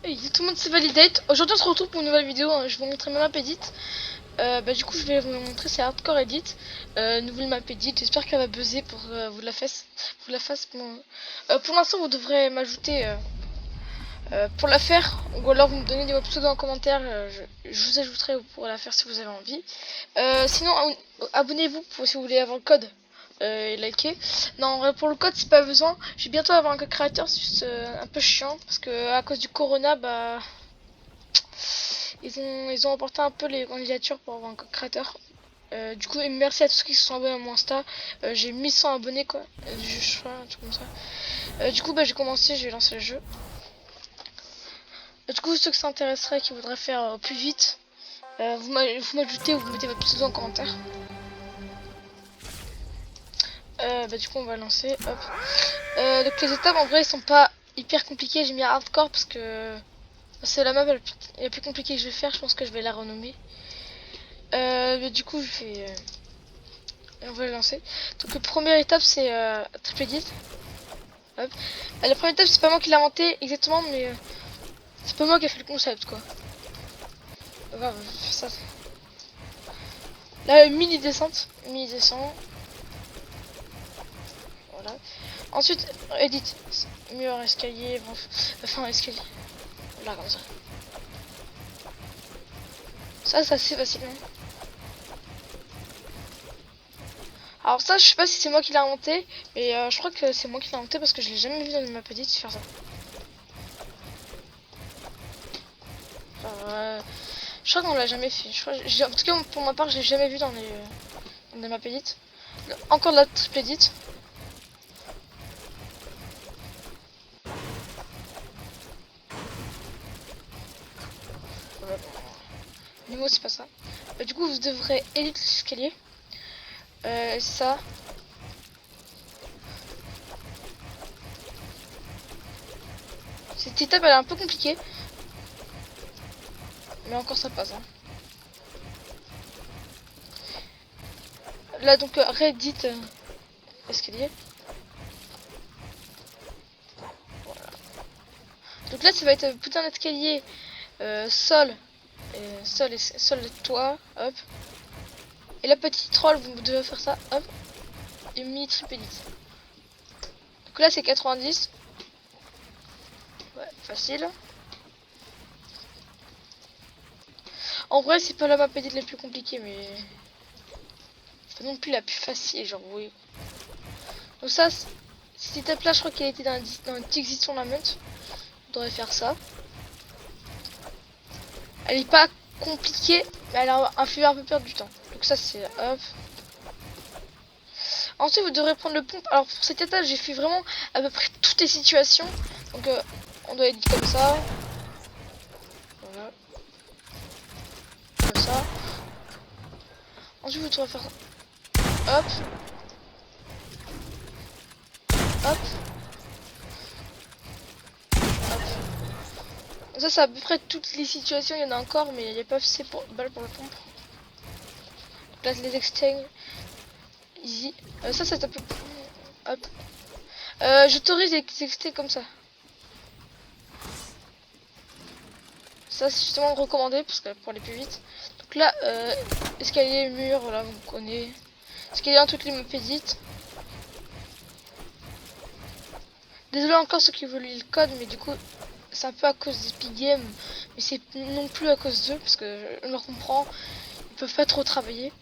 Hey, tout le monde c'est validate. Aujourd'hui on se retrouve pour une nouvelle vidéo, hein. Je vais vous montrer ma map edit. Du coup je vais vous montrer, c'est hardcore edit. Nouvelle map edit, j'espère qu'elle va buzzer pour vous la fasse. Bon. Pour l'instant vous devrez m'ajouter pour la faire, ou alors vous me donnez des pseudos en commentaire, je vous ajouterai pour la faire si vous avez envie. Sinon abonnez-vous si vous voulez avoir le code. Et liker. Non, pour le code c'est pas besoin. Je vais bientôt avoir un code créateur, c'est juste un peu chiant parce que à cause du corona, bah ils ont emporté un peu les candidatures pour avoir un code créateur. Du coup, et merci à tous ceux qui se sont abonnés à mon Insta. J'ai 1100 abonnés quoi. Je crois, un truc comme ça. Du coup, bah j'ai commencé, je vais lancer le jeu. Du coup, ceux que ça intéresserait, qui voudraient faire plus vite, vous m'ajoutez ou vous mettez votre pseudo en commentaire. Du coup on va lancer, hop. Donc les étapes en vrai ils sont pas hyper compliquées, j'ai mis hardcore parce que c'est la map la plus compliquée que je vais faire, je pense que je vais la renommer. Du coup je vais... on va le lancer. Donc la première étape c'est triple edit. Hop. La première étape c'est pas moi qui l'ai inventé exactement mais c'est pas moi qui a fait le concept quoi. On va faire ça. Là mini descente. Voilà. Ensuite, edit, mur, escalier, enfin escalier. Là, comme ça. Ça, c'est assez facile. Hein. Alors ça, je sais pas si c'est moi qui l'ai inventé, mais je crois que c'est moi qui l'ai inventé parce que je l'ai jamais vu dans ma petite faire ça. Je crois qu'on l'a jamais fait. En tout cas, pour ma part, je l'ai jamais vu dans ma petite. Encore de la triple edit. Niveau, c'est pas ça. Du coup, vous devrez edit l'escalier. Ça. Cette étape, elle est un peu compliquée. Mais encore, ça passe. Hein. Là, donc, réédit escalier. Voilà. Donc là, ça va être putain d'escalier. Sol et toit, hop. Et la petite troll, vous devez faire ça, hop. Et mini triple edit. Donc là c'est 90. Ouais, facile. En vrai c'est pas la map edit la plus compliquée mais c'est pas non plus la plus facile, genre oui. Donc ça, cette étape là je crois qu'elle était dans le Exit Tournament. On devrait faire ça. Elle est pas compliquée, mais elle a fait un peu perdre du temps. Donc ça c'est hop. Ensuite vous devrez prendre le pompe. Alors pour cette étape j'ai fait vraiment à peu près toutes les situations. Donc on doit être comme ça. Voilà. Comme ça. Ensuite vous devrez faire hop. Hop. Hop. Ça c'est à peu près toutes les situations. Il y en a encore mais il n'y a pas assez pour balle pour la pompe. Place les extincts. Easy. Ça c'est un peu. Hop. J'autorise les extincts comme ça. Ça c'est justement recommandé parce que pour aller plus vite. Donc là, escalier, mur, voilà, vous connaissez. Escalier dans toutes les maps édites. Désolé encore ceux qui veulent lire le code, mais du coup, c'est un peu à cause des Epic Games, mais c'est non plus à cause d'eux parce que je leur comprends. Ils peuvent pas trop travailler.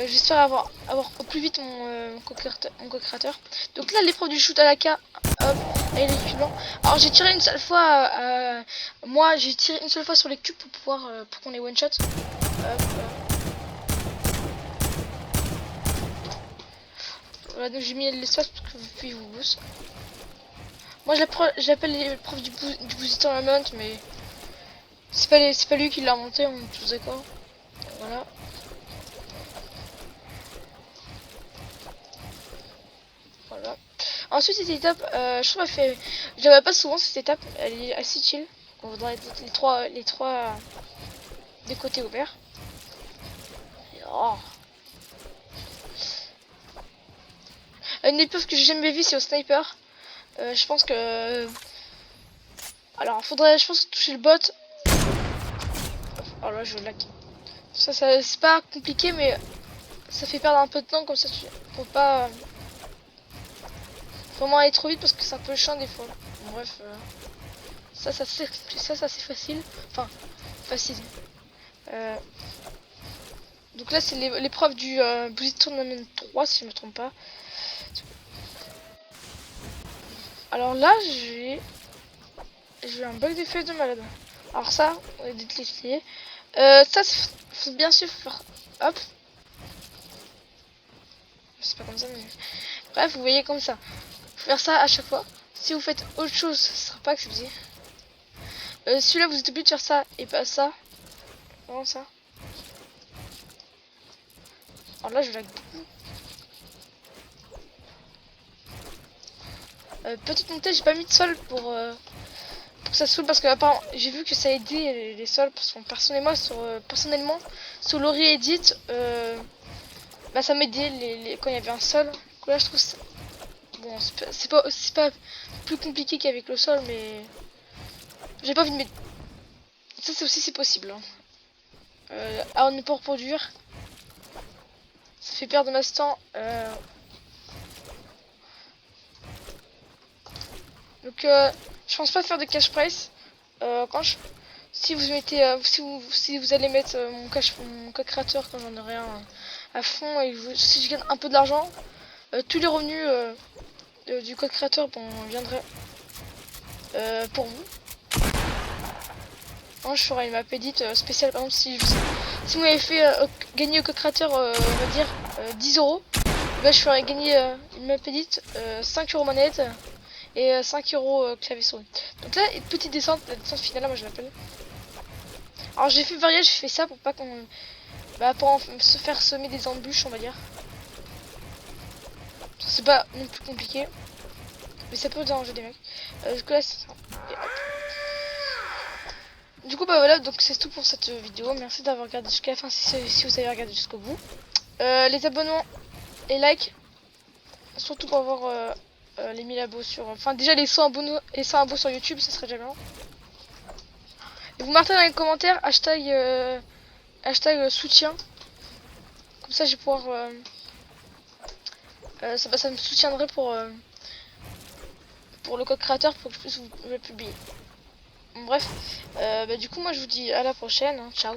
J'espère avoir au plus vite mon co-créateur. Donc là, l'épreuve du shoot à la K, hop, et les blanc. Alors j'ai tiré une seule fois, moi j'ai tiré une seule fois sur les cubes pour pouvoir, pour qu'on ait one shot. Hop, voilà, donc j'ai mis l'espace pour que vous puissiez vous boost. Moi j'appelle l'épreuve du Boost Tournament, mais c'est pas lui qui l'a inventé, on est tous d'accord. Voilà. Voilà. Ensuite cette étape, je trouve j'avais pas souvent cette étape, elle est assez chill. On voudrait être les trois des côtés ouverts. Oh. Une épreuve que j'ai jamais vue c'est au sniper. Je pense que Alors, faudrait, je pense, toucher le bot. Oh là, je lag. Ça c'est pas compliqué, mais ça fait perdre un peu de temps comme ça. Faut pas vraiment aller trop vite parce que c'est un peu chiant des fois. Bon, bref, ça c'est facile. Enfin, facile. Euh, donc là, c'est l'épreuve du Blizzard Tournament 3, si je me trompe pas. Alors là, j'ai eu un bug de feuille de malade. Alors ça, on va détecter. Ça, faut bien sûr faire. Hop. C'est pas comme ça, mais. Bref, vous voyez comme ça. Faut faire ça à chaque fois. Si vous faites autre chose, ce sera pas accepté. Celui-là, vous êtes obligé de faire ça et pas ça. Vraiment ça. Alors là, je lag beaucoup. Petite montée, j'ai pas mis de sol pour que ça saoule parce que apparemment j'ai vu que ça aidait les sols parce que personnellement sur l'Ori Edit bah ça m'aidait quand il y avait un sol. Donc là je trouve ça bon, c'est pas plus compliqué qu'avec le sol, mais j'ai pas envie de mettre ça. C'est aussi c'est possible hein. À ne pas reproduire, ça fait perdre de masse temps. Donc je pense pas faire de cash price quand je si vous mettez si vous allez mettre mon code créateur quand j'en aurai un à fond et si je gagne un peu de l'argent, tous les revenus du code créateur bon, viendraient pour vous. Moi, je ferai une map edit spéciale. Par exemple, si vous m'avez fait gagner au code créateur, on va dire 10 euros, bah, je ferai gagner une map edit 5 euros manette et 5 euros clavier souris. Donc là, une petite descente, la descente finale, moi je l'appelle. Alors j'ai fait varier, j'ai fait ça pour pas qu'on. Bah, pour se faire semer des embûches, on va dire. C'est pas non plus compliqué, mais ça peut déranger des mecs. Du coup, là, c'est ça. Du coup, bah voilà, donc c'est tout pour cette vidéo. Merci d'avoir regardé jusqu'à la fin si vous avez regardé jusqu'au bout. Les abonnements, les likes, surtout pour avoir les 1000 abos sur. Enfin, déjà les 100 abos, sur YouTube, ça serait déjà bien. Et vous marquez dans les commentaires hashtag soutien. Comme ça, je vais pouvoir. Ça me soutiendrait pour le code créateur pour que je puisse vous le publier. Bon, bref, bah, du coup, moi je vous dis à la prochaine. Hein, ciao.